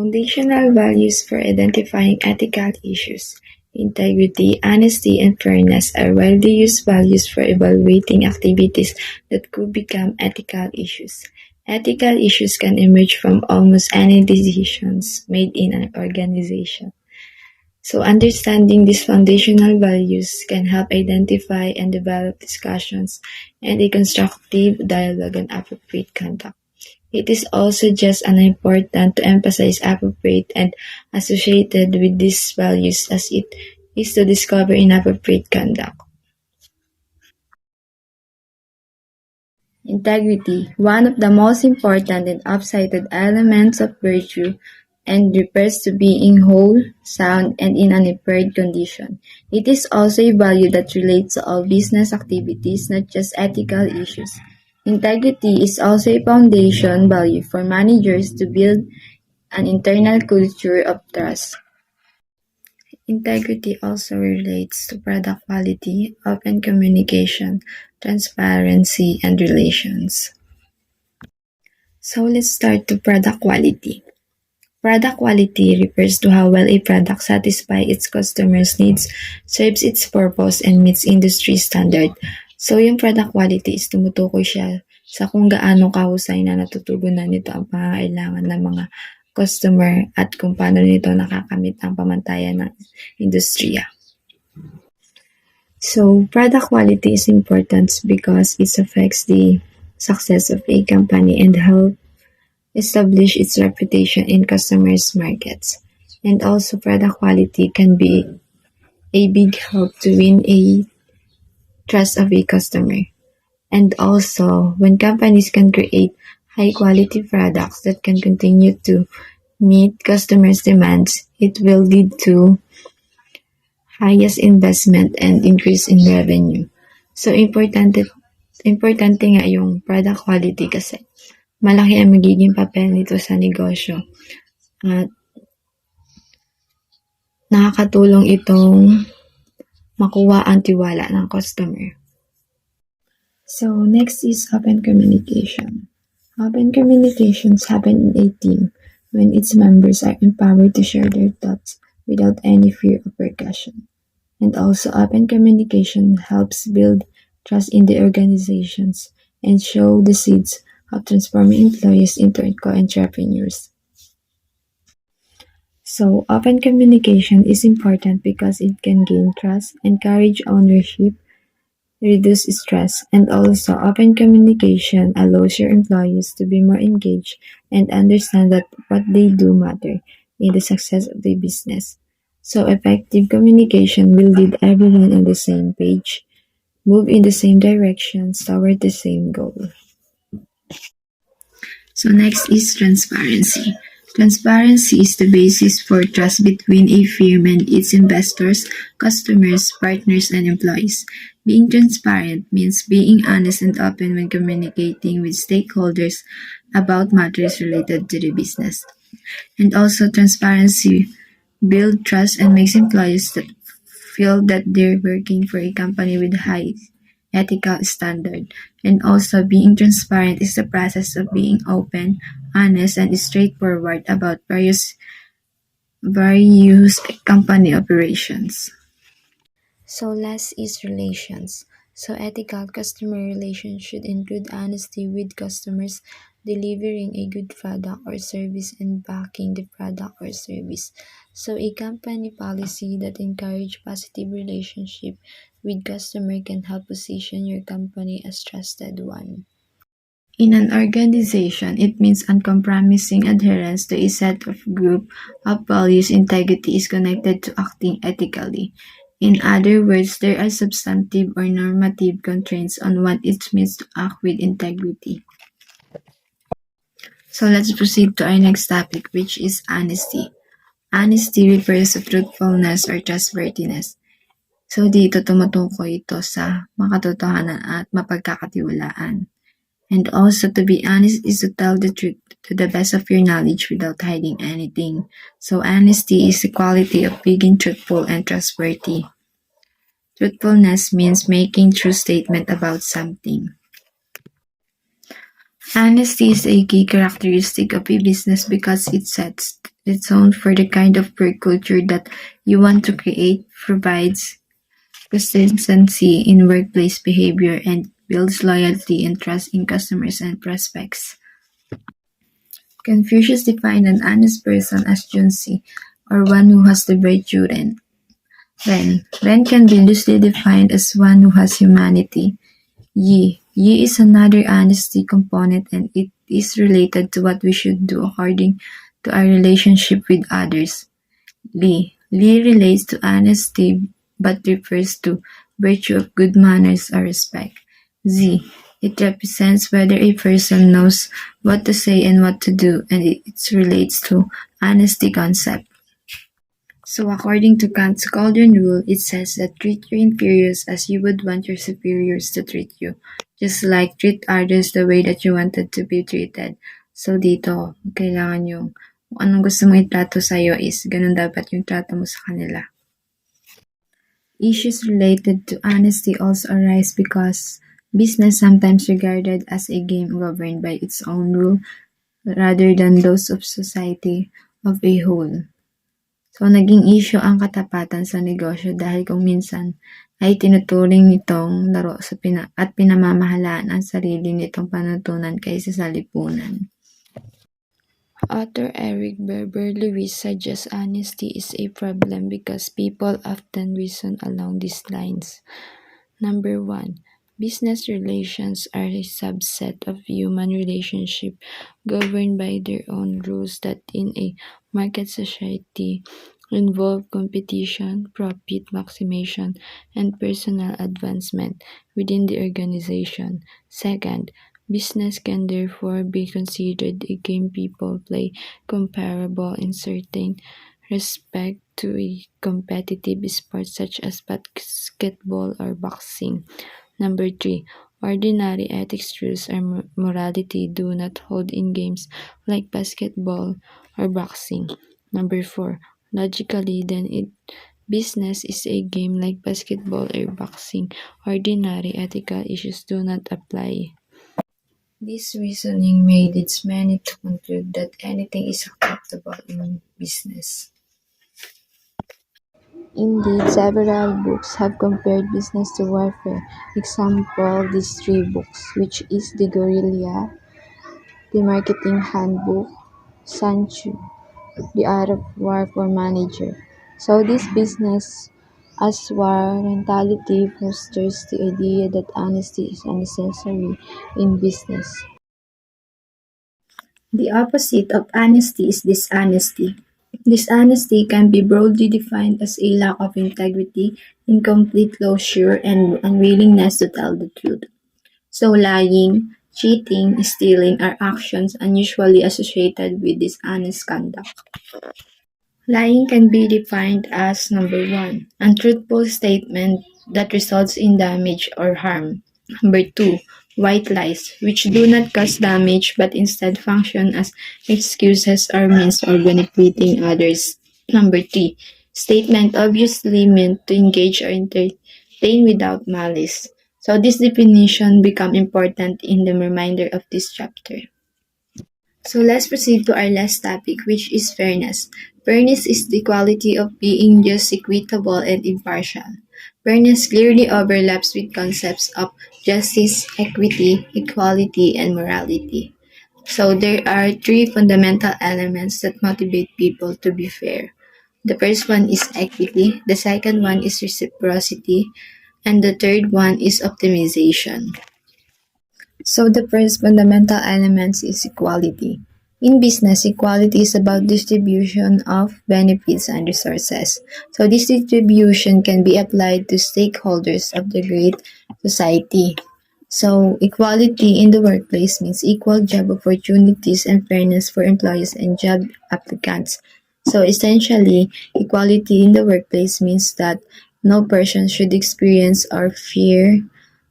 Foundational values for identifying ethical issues. Integrity, honesty, and fairness are widely used values for evaluating activities that could become ethical issues. Ethical issues can emerge from almost any decisions made in an organization. So understanding these foundational values can help identify and develop discussions and a constructive dialogue on appropriate conduct. It is also just as important to emphasize appropriate and associated with these values as it is to discover inappropriate conduct. Integrity, one of the most important and oft-cited elements of virtue, and refers to being whole, sound, and in an impaired condition. It is also a value that relates to all business activities, not just ethical issues. Integrity is also a foundation value for managers to build an internal culture of trust. Integrity also relates to product quality, open communication, transparency, and relations. So let's start to product quality. Product quality refers to how well a product satisfies its customers' needs, serves its purpose, and meets industry standard. So yung product quality is tumutukoy siya sa kung gaano kahusay na natutugunan nito ang pangangailangan ng mga customer at kung paano nito nakakamit ang pamantayan ng industriya. So, product quality is important because it affects the success of a company and help establish its reputation in customers' markets. And also, product quality can be a big help to win a trust of a customer. And also, when companies can create high-quality products that can continue to meet customers' demands, it will lead to highest investment and increase in revenue. So, importante nga yung product quality kasi malaki ang magiging papel nito sa negosyo. At nakakatulong itong makuha ang tiwala ng customer. So, next is open communication. Open communications happen in a team when its members are empowered to share their thoughts without any fear of repercussion. And also, open communication helps build trust in the organizations and show the seeds of transforming employees into co-entrepreneurs. So, open communication is important because it can gain trust, encourage ownership, reduce stress, and also open communication allows your employees to be more engaged and understand that what they do matter in the success of the business. So, effective communication will lead everyone on the same page, move in the same directions toward the same goal. So next is transparency. Transparency is the basis for trust between a firm and its investors, customers, partners, and employees. Being transparent means being honest and open when communicating with stakeholders about matters related to the business. And also, transparency builds trust and makes employees feel that they're working for a company with high ethical standard. And also, being transparent is the process of being open, honest, and straightforward about various company operations. So last is relations. So ethical customer relations should include honesty with customers, delivering a good product or service, and backing the product or service. So a company policy that encourages positive relationship with customer can help position your company as trusted one. In an organization, it means uncompromising adherence to a set of group of values. Integrity is connected to acting ethically. In other words, there are substantive or normative constraints on what it means to act with integrity. So let's proceed to our next topic, which is honesty. Honesty refers to truthfulness or trustworthiness. So dito tumutukoy ito sa makatotohanan at mapagkakatiwalaan. And also, to be honest is to tell the truth to the best of your knowledge without hiding anything. So honesty is the quality of being truthful and trustworthy. Truthfulness means making true statement about something. Honesty is a key characteristic of a business because it sets the tone for the kind of work culture that you want to create, provides consistency in workplace behavior, and builds loyalty and trust in customers and prospects. Confucius defined an honest person as Junzi, or one who has the virtue Ren. Ren can be loosely defined as one who has humanity. Yi is another honesty component, and it is related to what we should do according to our relationship with others. Li relates to honesty but refers to virtue of good manners or respect. Z. It represents whether a person knows what to say and what to do, and it relates to honesty concept. So according to Kant's Golden Rule, it says that treat your inferiors as you would want your superiors to treat you. Just like treat others the way that you wanted to be treated. So dito, kailangan yung kung anong gusto mong itrato sa'yo is ganun dapat yung trato mo sa kanila. Issues related to honesty also arise because business sometimes regarded as a game governed by its own rule rather than those of society of a whole. So, naging issue ang katapatan sa negosyo dahil kung minsan ay tinuturing nitong laro at pinamamahalaan ang sarili nitong panuntunan kaysa sa lipunan. Author Eric Berber Lewis suggests honesty is a problem because people often reason along these lines. Number 1. Business relations are a subset of human relationship governed by their own rules that in a market society involve competition, profit maximization, and personal advancement within the organization. Second, business can therefore be considered a game people play comparable in certain respect to a competitive sport such as basketball or boxing. Number 3. Ordinary ethics rules or morality do not hold in games like basketball or boxing. Number 4. Logically, then business is a game like basketball or boxing. Ordinary ethical issues do not apply. This reasoning may lead many to conclude that anything is acceptable in business. Indeed, several books have compared business to warfare. Example, these 3 books, which is The Guerrilla, The Marketing Handbook, Sun Tzu, The Art of War for Manager. So this business as war mentality fosters the idea that honesty is unnecessary in business. The opposite of honesty is dishonesty. Dishonesty can be broadly defined as a lack of integrity, incomplete closure, and unwillingness to tell the truth. So lying, cheating, stealing are actions unusually associated with dishonest conduct. Lying can be defined as number 1, untruthful statement that results in damage or harm. Number 2, white lies, which do not cause damage but instead function as excuses or means of benefiting others. Number 3, statement obviously meant to engage or entertain without malice. So this definition become important in the remainder of this chapter. So let's proceed to our last topic, which is fairness. Fairness is the quality of being just, equitable, and impartial. Fairness clearly overlaps with concepts of justice, equity, equality, and morality. So there are 3 fundamental elements that motivate people to be fair. The first one is equity, the second one is reciprocity, and the third one is optimization. So the first fundamental element is equality. In business, equality is about distribution of benefits and resources. So this distribution can be applied to stakeholders of the great society. So equality in the workplace means equal job opportunities and fairness for employees and job applicants. So essentially, equality in the workplace means that no person should experience or fear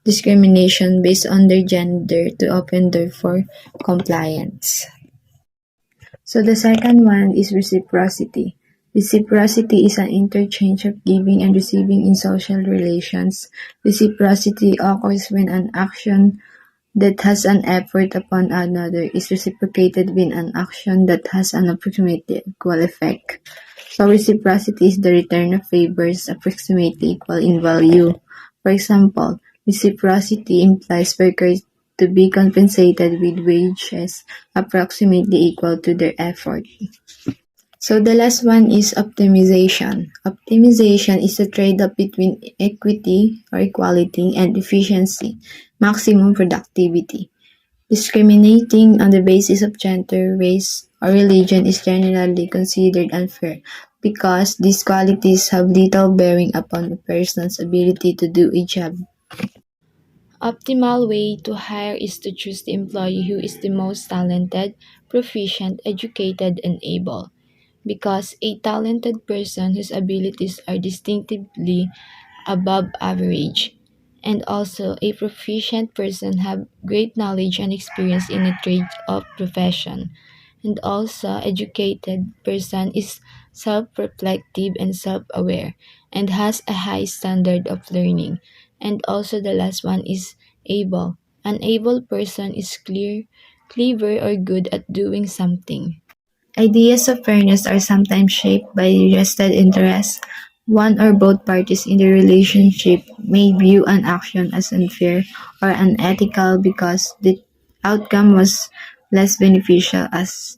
discrimination based on their gender to open door for compliance. So the second one is reciprocity. Reciprocity is an interchange of giving and receiving in social relations. Reciprocity occurs when an action that has an effort upon another is reciprocated with an action that has an approximately equal effect. So reciprocity is the return of favors approximately equal in value. For example, reciprocity implies workers to be compensated with wages approximately equal to their effort. So the last one is optimization. Optimization is a trade-off between equity or equality and efficiency, maximum productivity. Discriminating on the basis of gender, race, or religion is generally considered unfair because these qualities have little bearing upon a person's ability to do a job. Optimal way to hire is to choose the employee who is the most talented, proficient, educated, and able. Because a talented person whose abilities are distinctively above average, and also a proficient person have great knowledge and experience in a trade of profession, and also educated person is self-reflective and self-aware and has a high standard of learning, and also the last one is able. An able person is clever or good at doing something. Ideas of fairness are sometimes shaped by vested interests. One or both parties in the relationship may view an action as unfair or unethical because the outcome was less beneficial as